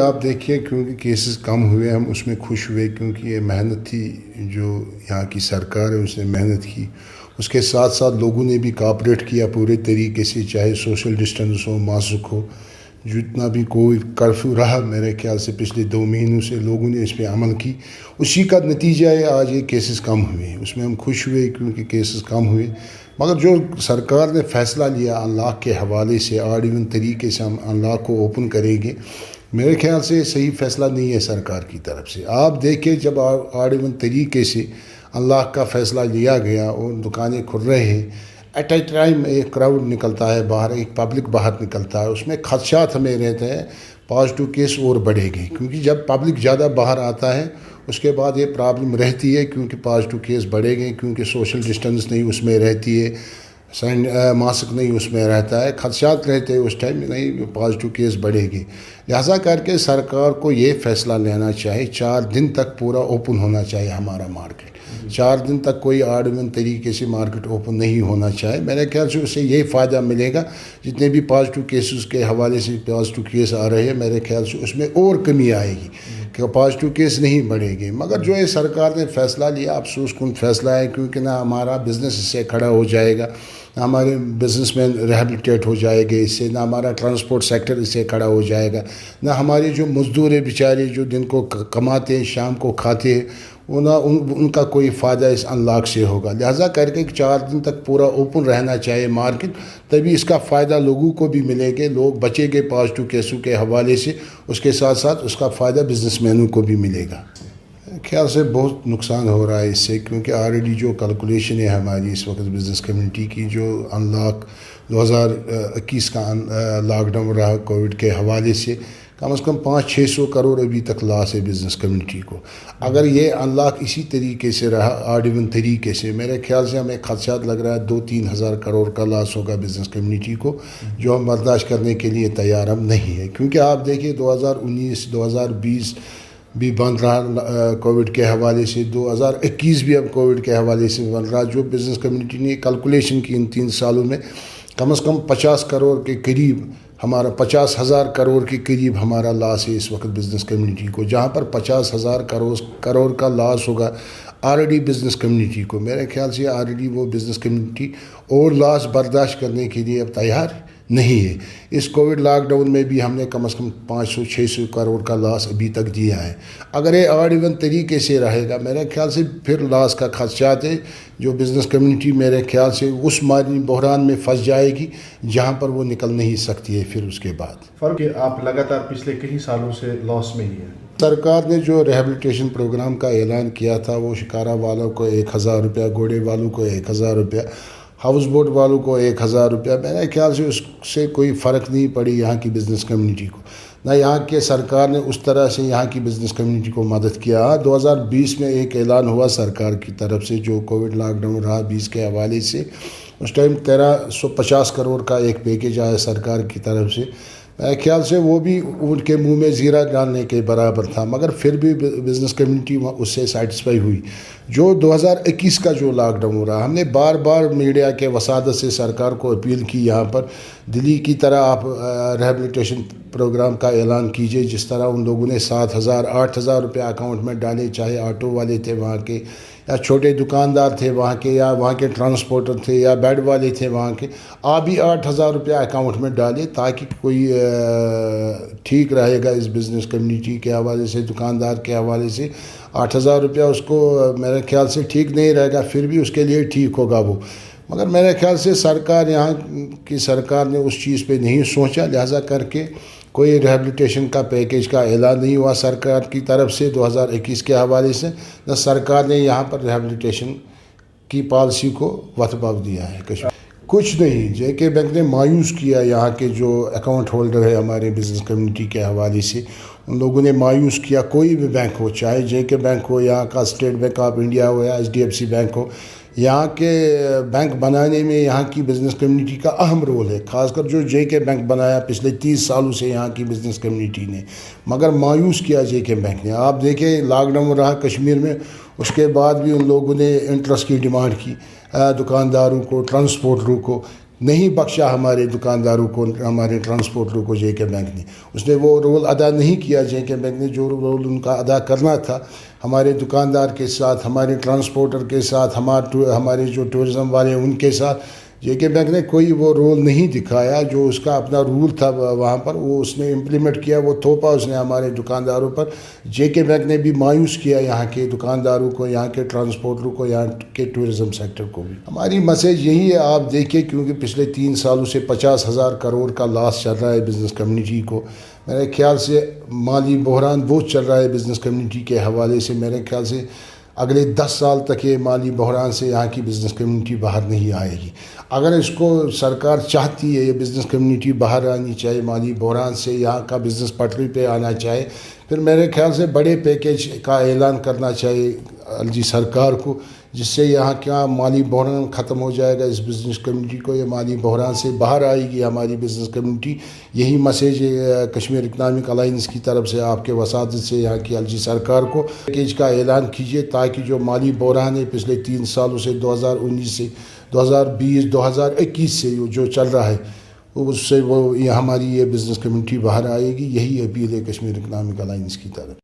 آپ دیکھیے کیونکہ کیسز کم ہوئے ہم اس میں خوش ہوئے، کیونکہ یہ محنت تھی جو یہاں کی سرکار ہے اس نے محنت کی، اس کے ساتھ ساتھ لوگوں نے بھی کوآپریٹ کیا پورے طریقے سے، چاہے سوشل ڈسٹینس ہو، ماسک ہو، جتنا بھی کوئی کرفیو رہا میرے خیال سے پچھلے 2 مہینوں سے لوگوں نے اس پہ عمل کی، اسی کا نتیجہ ہے آج یہ کیسز کم ہوئے، اس میں ہم خوش ہوئے کیونکہ کیسز کم ہوئے۔ مگر جو سرکار نے فیصلہ لیا انلاک کے حوالے سے، آڈ ایون طریقے سے ہم انلاک کو اوپن کریں گے، میرے خیال سے صحیح فیصلہ نہیں ہے سرکار کی طرف سے۔ آپ دیکھیں جب آڈ ایون طریقے سے انلاک کا فیصلہ لیا گیا اور دکانیں کھل رہے ہیں، ایٹ اے ٹائم ایک کراؤڈ نکلتا ہے باہر، ایک پبلک باہر نکلتا ہے، اس میں خدشات ہمیں رہتے ہیں، پازیٹیو کیس اور بڑھے گئے، کیونکہ جب پبلک زیادہ باہر آتا ہے اس کے بعد یہ پرابلم رہتی ہے، کیونکہ پازیٹیو کیس بڑھے گئے، کیونکہ سوشل ڈسٹینس نہیں اس میں رہتی ہے، ماسک نہیں اس میں رہتا ہے، خدشات رہتے ہیں اس ٹائم نہیں، پازیٹیو کیس بڑھے گی، لہٰذا کر کے سرکار کو یہ فیصلہ لینا چاہیے 4 دن تک پورا اوپن ہونا چاہیے ہمارا مارکیٹ، 4 دن تک کوئی آڈ ایون طریقے سے مارکیٹ اوپن نہیں ہونا چاہیے۔ میرے خیال سے اس سے یہ فائدہ ملے گا، جتنے بھی پازیٹیو کیسز کے حوالے سے پازیٹیو کیس آ رہے ہیں میرے خیال سے اس میں اور کمی آئے گی کہ پازیٹیو کیس نہیں بڑھے گی۔ مگر جو یہ سرکار نے فیصلہ لیا افسوس کن فیصلہ ہے، کیونکہ نہ ہمارا بزنس اس سے کھڑا ہو جائے گا، نہ ہمارے بزنس مین ریہیبلیٹیٹ ہو جائے گے اس سے، نہ ہمارا ٹرانسپورٹ سیکٹر اس سے کھڑا ہو جائے گا، نہ ہمارے جو مزدور ہیں بیچارے جو دن کو کماتے ہیں شام کو کھاتے ہیں، ان کا کوئی فائدہ اس انلاک سے ہوگا، لہٰذا کر کے 4 دن تک پورا اوپن رہنا چاہیے مارکیٹ، تبھی اس کا فائدہ لوگوں کو بھی ملے گے، لوگ بچیں گے پازیٹیو کیسوں کے حوالے سے، اس کے ساتھ ساتھ اس کا فائدہ بزنس مینوں کو بھی ملے گا۔ خیال سے بہت نقصان ہو رہا ہے اس سے، کیونکہ آلریڈی جو کیلکولیشن ہے ہماری اس وقت بزنس کمیونٹی کی، جو انلاک 2021 کا لاک ڈاؤن رہا کووڈ کے حوالے سے، کم از کم 500-600 کروڑ ابھی تک لاس ہے بزنس کمیونٹی کو۔ اگر یہ انلاک اسی طریقے سے رہا آڈ ایون طریقے سے، میرے خیال سے ہمیں خدشات لگ رہا ہے 2-3 ہزار کروڑ کا لاس ہوگا بزنس کمیونٹی کو، جو ہم برداشت کرنے کے لیے تیار ہم نہیں ہے، کیونکہ آپ دیکھیے 2019-2020 بھی بند رہا کووڈ کے حوالے سے، 2021 بھی اب کووڈ کے حوالے سے بند رہا، جو بزنس کمیونٹی نے کیلکولیشن کی ان 3 سالوں میں کم از کم 50 کروڑ کے قریب ہمارا 50,000 کروڑ کے قریب ہمارا لاس ہے اس وقت بزنس کمیونٹی کو، جہاں پر 50,000 کروڑ کا لاس ہوگا آلریڈی بزنس کمیونٹی کو، میرے خیال سے آلریڈی وہ بزنس کمیونٹی اور لاس برداشت کرنے کے لیے اب تیار نہیں ہے۔ اس کووڈ لاک ڈاؤن میں بھی ہم نے کم از کم 500-600 کروڑ کا لاس ابھی تک دیا ہے، اگر یہ آڈ ایون طریقے سے رہے گا میرے خیال سے پھر لاس کا خدشات ہے، جو بزنس کمیونٹی میرے خیال سے اس مالی بحران میں پھنس جائے گی جہاں پر وہ نکل نہیں سکتی ہے پھر اس کے بعد۔ فرق آپ لگاتار پچھلے کئی سالوں سے لاس میں ہی ہے۔ سرکار نے جو ریہیبلیٹیشن پروگرام کا اعلان کیا تھا، وہ شکارہ والوں کو 1,000 روپیہ، گھوڑے والوں کو 1,000 روپیہ، ہاؤس بوٹ والوں کو 1,000 روپیہ، میرے خیال سے اس سے کوئی فرق نہیں پڑی یہاں کی بزنس کمیونٹی کو، نہ یہاں کے سرکار نے اس طرح سے یہاں کی بزنس کمیونٹی کو مدد کیا۔ 2020 میں ایک اعلان ہوا سرکار کی طرف سے، جو کووڈ لاک ڈاؤن رہا 20 کے حوالے سے، اس ٹائم 1,350 کروڑ کا ایک پیکیج آیا سرکار کی طرف سے، میرے خیال سے وہ بھی ان کے منہ میں زیرہ ڈالنے کے برابر تھا، مگر پھر بھی بزنس کمیونٹی اس سے سیٹسفائی ہوئی۔ جو 2021 کا جو لاک ڈاؤن رہا، ہم نے بار بار میڈیا کے وسادت سے سرکار کو اپیل کی، یہاں پر دلی کی طرح آپ ریہیبلیٹیشن پروگرام کا اعلان کیجئے، جس طرح ان لوگوں نے 7,000-8,000 روپے اکاؤنٹ میں ڈالے، چاہے آٹو والے تھے وہاں کے، یا چھوٹے دکاندار تھے وہاں کے، یا وہاں کے ٹرانسپورٹر تھے، یا بیڈ والے تھے وہاں کے، آپ بھی 8,000 روپیہ اکاؤنٹ میں ڈالے، تاکہ کوئی ٹھیک رہے گا اس بزنس کمیونٹی کے حوالے سے، دکاندار کے حوالے سے 8,000 روپیہ اس کو میرے خیال سے ٹھیک نہیں رہے گا، پھر بھی اس کے لیے ٹھیک ہوگا وہ، مگر میرے خیال سے سرکار یہاں کی سرکار نے اس چیز پہ نہیں سوچا، لہٰذا کر کے کوئی ریہیبلیٹیشن کا پیکیج کا اعلان نہیں ہوا سرکار کی طرف سے 2021 کے حوالے سے، نہ سرکار نے یہاں پر ریہیبلیٹیشن کی پالیسی کو وقت باب دیا ہے کشمیر۔ کچھ نہیں، جے کے بینک نے مایوس کیا یہاں کے جو اکاؤنٹ ہولڈر ہے ہمارے بزنس کمیونٹی کے حوالے سے، ان لوگوں نے مایوس کیا، کوئی بھی بینک ہو، چاہے جے کے بینک ہو، یہاں کا اسٹیٹ بینک آف انڈیا ہو، یا HDFC بینک ہو، یہاں کے بینک بنانے میں یہاں کی بزنس کمیونٹی کا اہم رول ہے، خاص کر جو جے کے بینک بنایا پچھلے 30 سالوں سے یہاں کی بزنس کمیونٹی نے، مگر مایوس کیا جے کے بینک نے۔ آپ دیکھیں لاک ڈاؤن رہا کشمیر میں، اس کے بعد بھی ان لوگوں نے انٹرسٹ کی ڈیمانڈ کی دکانداروں کو، ٹرانسپورٹروں کو، نہیں بخشا ہمارے دکانداروں کو, ہمارے ٹرانسپورٹروں کو جے کے بینک نے. اس نے وہ رول ادا نہیں کیا جے کے بینک نے جو رول ان کا ادا کرنا تھا ہمارے دکاندار کے ساتھ, ہمارے ٹرانسپورٹر کے ساتھ, ہمارے جو ٹورزم والے ان کے ساتھ. جے کے بینک نے کوئی وہ رول نہیں دکھایا. جو اس کا اپنا رول تھا وہاں پر وہ اس نے امپلیمنٹ کیا, وہ تھوپا اس نے ہمارے دکانداروں پر. جے کے بینک نے بھی مایوس کیا یہاں کے دکانداروں کو, یہاں کے ٹرانسپورٹروں کو, یہاں کے ٹورزم سیکٹر کو بھی. ہماری میسیج یہی ہے, آپ دیکھیں کیونکہ پچھلے 3 سالوں سے 50,000 کروڑ کا لاس چل رہا ہے بزنس کمیونٹی کو. میرے خیال سے مالی بحران بہت چل رہا ہے بزنس کمیونٹی کے حوالے سے. میرے خیال سے اگلے 10 سال تک یہ مالی بحران سے یہاں کی بزنس کمیونٹی باہر نہیں آئے گی. اگر اس کو سرکار چاہتی ہے یہ بزنس کمیونٹی باہر آنی چاہے, مالی بحران سے یہاں کا بزنس پٹری پہ آنا چاہے, پھر میرے خیال سے بڑے پیکیج کا اعلان کرنا چاہیے الجی سرکار کو, جس سے یہاں کا مالی بحران ختم ہو جائے گا. اس بزنس کمیونٹی کو یہ مالی بحران سے باہر آئے گی ہماری بزنس کمیونٹی. یہی میسیج کشمیر اکنامک الائنس کی طرف سے آپ کے وساطت سے یہاں کی الجی سرکار کو پیکیج کا اعلان کیجیے, تاکہ جو مالی بحران ہے پچھلے 3 سالوں سے 2019 سے 2020 2021 سے جو چل رہا ہے اس سے وہ ہماری یہ بزنس کمیونٹی باہر آئے گی. یہی اپیل ہے کشمیر اکنامک الائنس کی طرف.